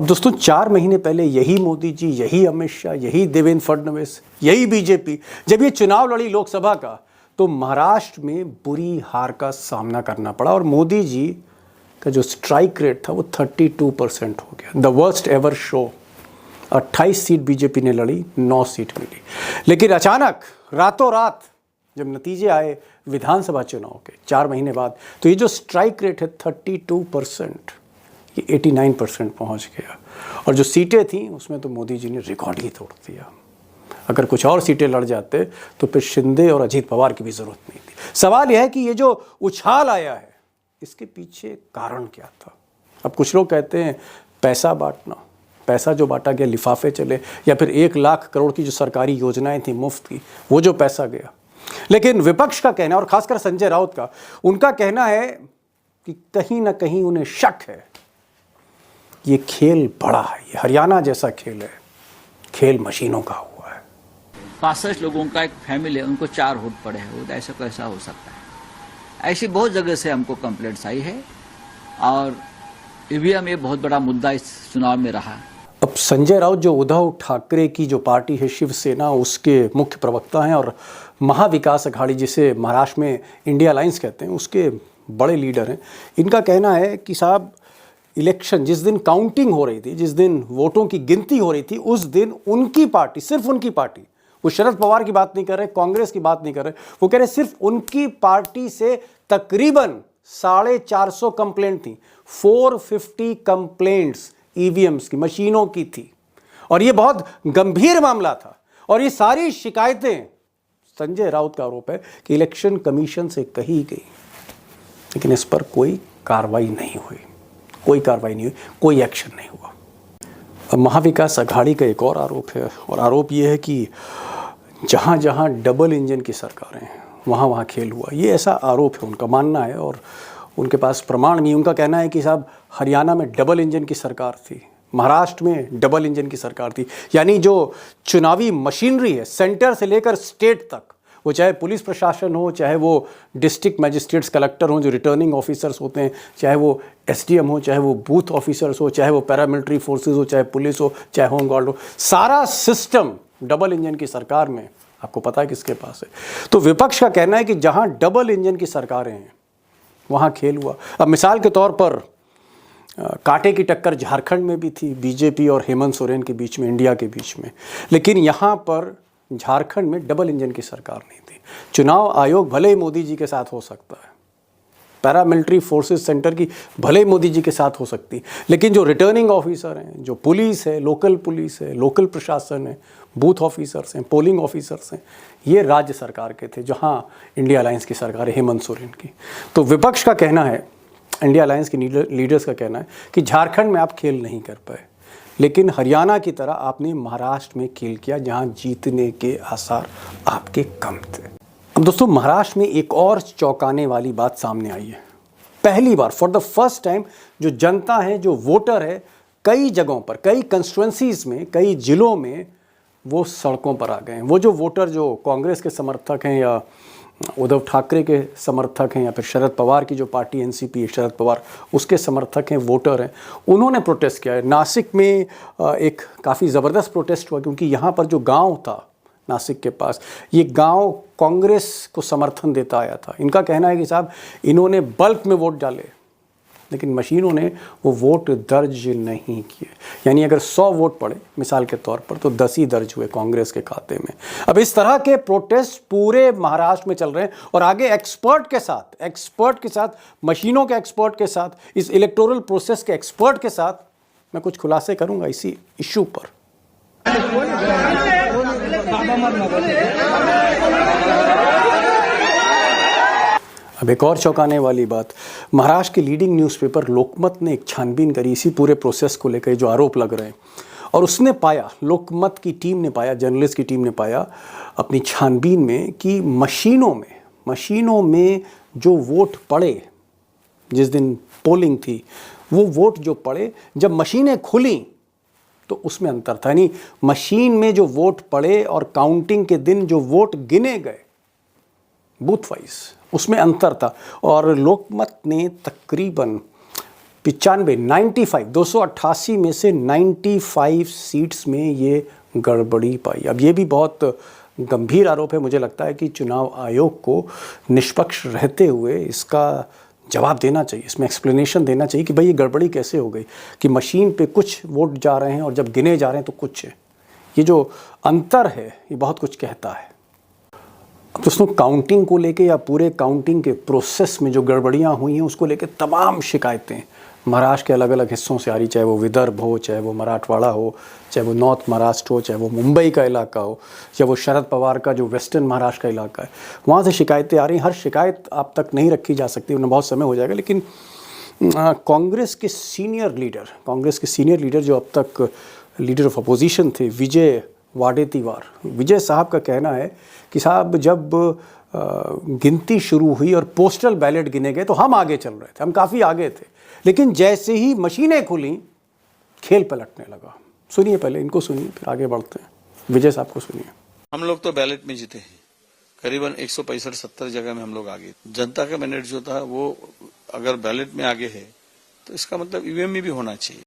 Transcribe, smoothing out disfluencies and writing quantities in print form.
अब दोस्तों 4 महीने पहले यही मोदी जी, यही अमित शाह, यही देवेंद्र फडणवीस, यही बीजेपी जब ये चुनाव लड़ी लोकसभा का, तो महाराष्ट्र में बुरी हार का सामना करना पड़ा और मोदी जी का जो स्ट्राइक रेट था वो 32% हो गया, the worst ever show. 28 seat BJP ने लड़ी, 9 सीट मिली। लेकिन अचानक रातों रात जब नतीजे आए विधानसभा चुनाव के 4 महीने बाद, तो ये जो स्ट्राइक रेट है 32%, ये 89% पहुंच गया। और जो सीटें थी उसमें तो मोदी जी ने रिकॉर्ड ही तोड़ दिया। अगर कुछ और सीटें लड़ जाते तो फिर शिंदे और अजीत पवार की भी जरूरत नहीं थी। सवाल यह है कि ये जो उछाल आया है इसके पीछे कारण क्या था। अब कुछ लोग कहते हैं पैसा बांटना, पैसा जो बांटा गया, लिफाफे चले, या फिर 1 लाख करोड़ की जो सरकारी योजनाएं थी मुफ्त की, वो जो पैसा गया। लेकिन विपक्ष का कहना, और खासकर संजय राउत का, उनका कहना है कि कहीं ना कहीं उन्हें शक है ये खेल बड़ा है, ये हरियाणा जैसा खेल है, खेल मशीनों का हुआ है। 65 लोगों का एक फैमिली है, उनको 4 वोट पड़े हैं, वो ऐसा कैसा हो सकता है। ऐसी बहुत जगह से हमको कंप्लेंट्स आई है और ईवीएम ये बहुत बड़ा मुद्दा इस चुनाव में रहा। अब संजय राउत जो उद्धव ठाकरे की जो पार्टी है शिवसेना, उसके मुख्य प्रवक्ता हैं और महाविकास अघाड़ी जिसे महाराष्ट्र में इंडिया अलायंस कहते हैं, उसके बड़े लीडर हैं। इनका कहना है कि साहब इलेक्शन जिस दिन काउंटिंग हो रही थी, जिस दिन वोटों की गिनती हो रही थी, उस दिन उनकी पार्टी, सिर्फ उनकी पार्टी, वो शरद पवार की बात नहीं कर रहे, कांग्रेस की बात नहीं कर रहे, वो कह रहे सिर्फ उनकी पार्टी से तकरीबन 450 कंप्लेंट थी। 450 कंप्लेंट्स ईवीएम्स की, मशीनों की थी, और ये बहुत गंभीर मामला था। और ये सारी शिकायतें, संजय राउत का आरोप है कि इलेक्शन कमीशन से कही गई, लेकिन इस पर कोई कार्रवाई नहीं हुई, कोई कार्रवाई नहीं हुई, कोई एक्शन नहीं हुआ। अब महाविकास अघाड़ी का एक और आरोप है, और आरोप ये है कि जहाँ जहाँ डबल इंजन की सरकारें हैं वहाँ वहाँ खेल हुआ। ये ऐसा आरोप है, उनका मानना है, और उनके पास प्रमाण नहीं। उनका कहना है कि साहब हरियाणा में डबल इंजन की सरकार थी, महाराष्ट्र में डबल इंजन की सरकार थी। यानी जो चुनावी मशीनरी है सेंटर से लेकर स्टेट तक, वो चाहे पुलिस प्रशासन हो, चाहे वो डिस्ट्रिक्ट मजिस्ट्रेट्स कलेक्टर हों जो रिटर्निंग ऑफिसर्स होते हैं, चाहे वो एसडीएम हो, चाहे वो बूथ ऑफिसर्स हो, चाहे वो पैरामिलिट्री फोर्सेस हो, चाहे पुलिस हो, चाहे होम गार्ड हो, सारा सिस्टम डबल इंजन की सरकार में आपको पता है किसके पास है। तो विपक्ष का कहना है कि जहाँ डबल इंजन की सरकारें हैं वहाँ खेल हुआ। अब मिसाल के तौर पर कांटे की टक्कर झारखंड में भी थी, बीजेपी और हेमंत सोरेन के बीच में, इंडिया के बीच में, लेकिन यहाँ पर झारखंड में डबल इंजन की सरकार नहीं थी। चुनाव आयोग भले ही मोदी जी के साथ हो सकता है, पैरामिलिट्री फोर्सेस सेंटर की भले ही मोदी जी के साथ हो सकती, लेकिन जो रिटर्निंग ऑफिसर हैं, जो पुलिस है, लोकल प्रशासन है, बूथ ऑफिसर्स हैं, पोलिंग ऑफिसर्स हैं, ये राज्य सरकार के थे, जहाँ इंडिया अलायंस की सरकार है हेमंत सोरेन की। तो विपक्ष का कहना है, इंडिया अलायंस के लीडर्स का कहना है कि झारखंड में आप खेल नहीं कर पाए, लेकिन हरियाणा की तरह आपने महाराष्ट्र में खेल किया जहां जीतने के आसार आपके कम थे। अब दोस्तों महाराष्ट्र में एक और चौंकाने वाली बात सामने आई है। पहली बार फॉर द फर्स्ट टाइम जो जनता है, जो वोटर है, कई जगहों पर, कई कंस्टिट्यूएंसीज में, कई जिलों में वो सड़कों पर आ गए हैं। वो जो वोटर जो कांग्रेस के समर्थक हैं या उद्धव ठाकरे के समर्थक हैं या फिर शरद पवार की जो पार्टी एनसीपी है, शरद पवार, उसके समर्थक हैं, वोटर हैं, उन्होंने प्रोटेस्ट किया है। नासिक में एक काफ़ी ज़बरदस्त प्रोटेस्ट हुआ, क्योंकि यहाँ पर जो गांव था नासिक के पास, ये गांव कांग्रेस को समर्थन देता आया था। इनका कहना है कि साहब इन्होंने बल्क में वोट डाले, लेकिन मशीनों ने वो वोट दर्ज नहीं किए। यानी अगर 100 वोट पड़े मिसाल के तौर पर, तो 10 ही दर्ज हुए कांग्रेस के खाते में। अब इस तरह के प्रोटेस्ट पूरे महाराष्ट्र में चल रहे हैं, और आगे एक्सपर्ट के साथ, मशीनों के एक्सपर्ट के साथ, इस इलेक्टोरल प्रोसेस के एक्सपर्ट के साथ मैं कुछ खुलासे करूंगा इसी इश्यू पर। अब एक और चौंकाने वाली बात, महाराष्ट्र के लीडिंग न्यूज़पेपर लोकमत ने एक छानबीन करी इसी पूरे प्रोसेस को लेकर जो आरोप लग रहे हैं, और उसने पाया, लोकमत की टीम ने पाया, जर्नलिस्ट की टीम ने पाया अपनी छानबीन में कि मशीनों में जो वोट पड़े, जिस दिन पोलिंग थी, वो वोट जो पड़े, जब मशीनें खुली तो उसमें अंतर था। यानी मशीन में जो वोट पड़े और काउंटिंग के दिन जो वोट गिने गए बूथ वाइज, उसमें अंतर था। और लोकमत ने तकरीबन 95 288 में से 95 सीट्स में ये गड़बड़ी पाई। अब ये भी बहुत गंभीर आरोप है। मुझे लगता है कि चुनाव आयोग को निष्पक्ष रहते हुए इसका जवाब देना चाहिए, इसमें एक्सप्लेनेशन देना चाहिए कि भाई ये गड़बड़ी कैसे हो गई कि मशीन पे कुछ वोट जा रहे हैं और जब गिने जा रहे हैं तो कुछ है। ये जो अंतर है ये बहुत कुछ कहता है। अब दोस्तों, काउंटिंग को लेके या पूरे काउंटिंग के प्रोसेस में जो गड़बड़ियां हुई हैं उसको लेके तमाम शिकायतें महाराष्ट्र के अलग अलग हिस्सों से आ रही, चाहे वो विदर्भ हो, चाहे वो मराठवाड़ा हो, चाहे वो नॉर्थ महाराष्ट्र हो, चाहे वो मुंबई का इलाका हो, या वो शरद पवार का जो वेस्टर्न महाराष्ट्र का इलाका है, वहाँ से शिकायतें आ रही हैं। हर शिकायत आप तक नहीं रखी जा सकती, उन्हें बहुत समय हो जाएगा। लेकिन कांग्रेस के सीनियर लीडर जो अब तक लीडर ऑफ अपोजिशन थे, विजय वाडेतीवार, विजय साहब का कहना है कि साहब जब गिनती शुरू हुई और पोस्टल बैलेट गिने गए तो हम आगे चल रहे थे, हम काफ़ी आगे थे, लेकिन जैसे ही मशीनें खुली खेल पलटने लगा। सुनिए, पहले इनको सुनिए, फिर आगे बढ़ते हैं। विजय साहब को सुनिए। हम लोग तो बैलेट में जीते हैं, करीबन 165-70 जगह में हम लोग आगे। जनता का मैंडेट जो था वो अगर बैलेट में आगे है तो इसका मतलब ईवीएम में भी होना चाहिए।